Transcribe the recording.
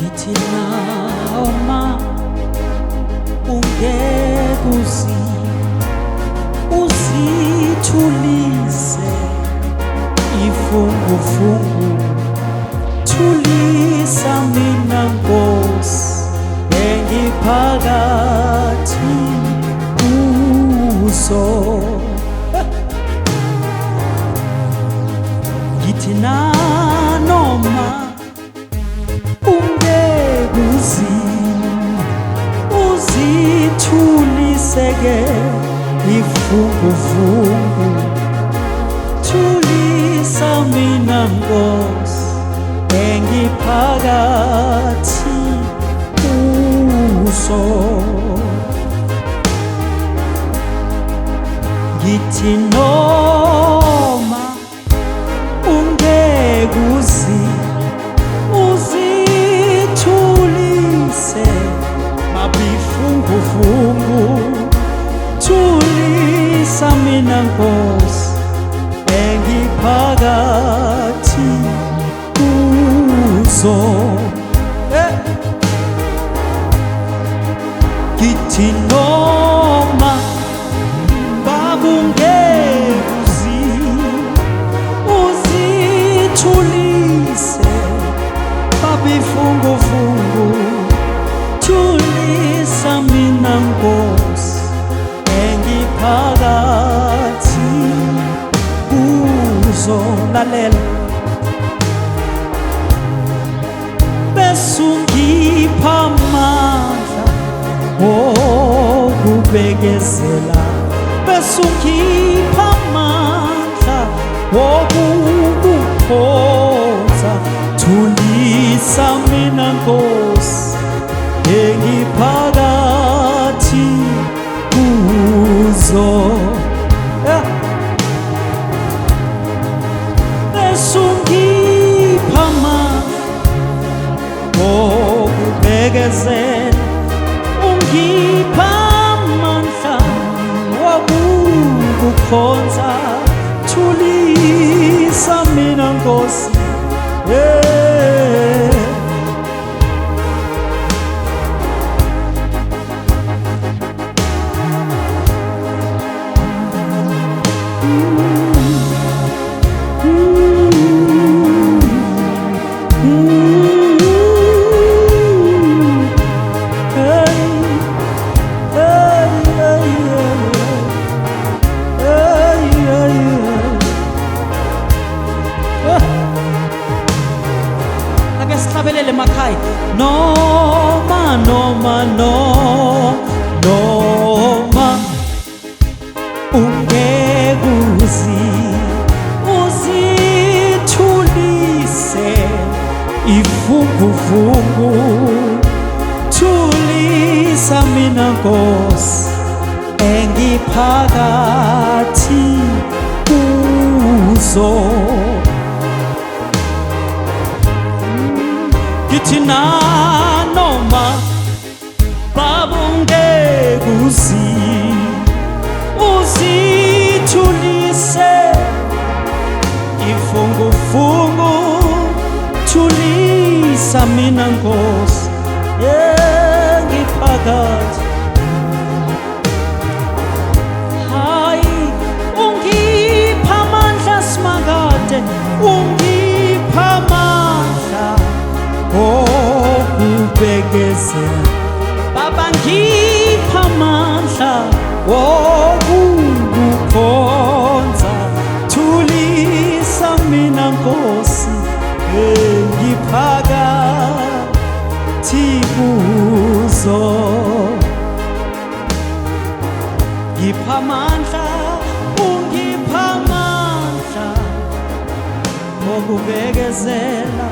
Ngithi noma ungeke uzithulise ifungufungu, thulisa mina Nkosi engiphakathi kuso. Ngithi nanoma ungeke uzithulise-ke ifungufungu, thulisa mina Nkosi engiphakathi kuso. Ngithi noma ungeke uzithulise mabifungufungu, thulisa mina Nkosi engiphakathi kuso. Ngithi noma babungeke uzithulise babifungufungu, thulisa mina Nkosi engiphakathi kuso. Lalela besungipha amandla wokubekezela, besungipha amandla wokukukhonza, thulisa mina Nkosi engiphakathi kuzo. Besungipha amandla wokubekezela, ungipha amandla wokukukhonza, thulisa mina Nkosi. Ake sihlabelele emakhaya. Noma ungeke uzithulise ifungufungu, thulisa mina Nkosi engiphakathi kuso. Ngithi nanoma babungeke uzithulise ifungufungu, thulisa mina Nkosi engiphakathi. Hayi, ungipha amandla simakade, ungipha amandla wokubekezela, Baba ngipha amandla wokukukhonza, thulisa mina Nkosi engiphakathi kuzo. Ngipha amandla, ungipha amandla wokubekezela,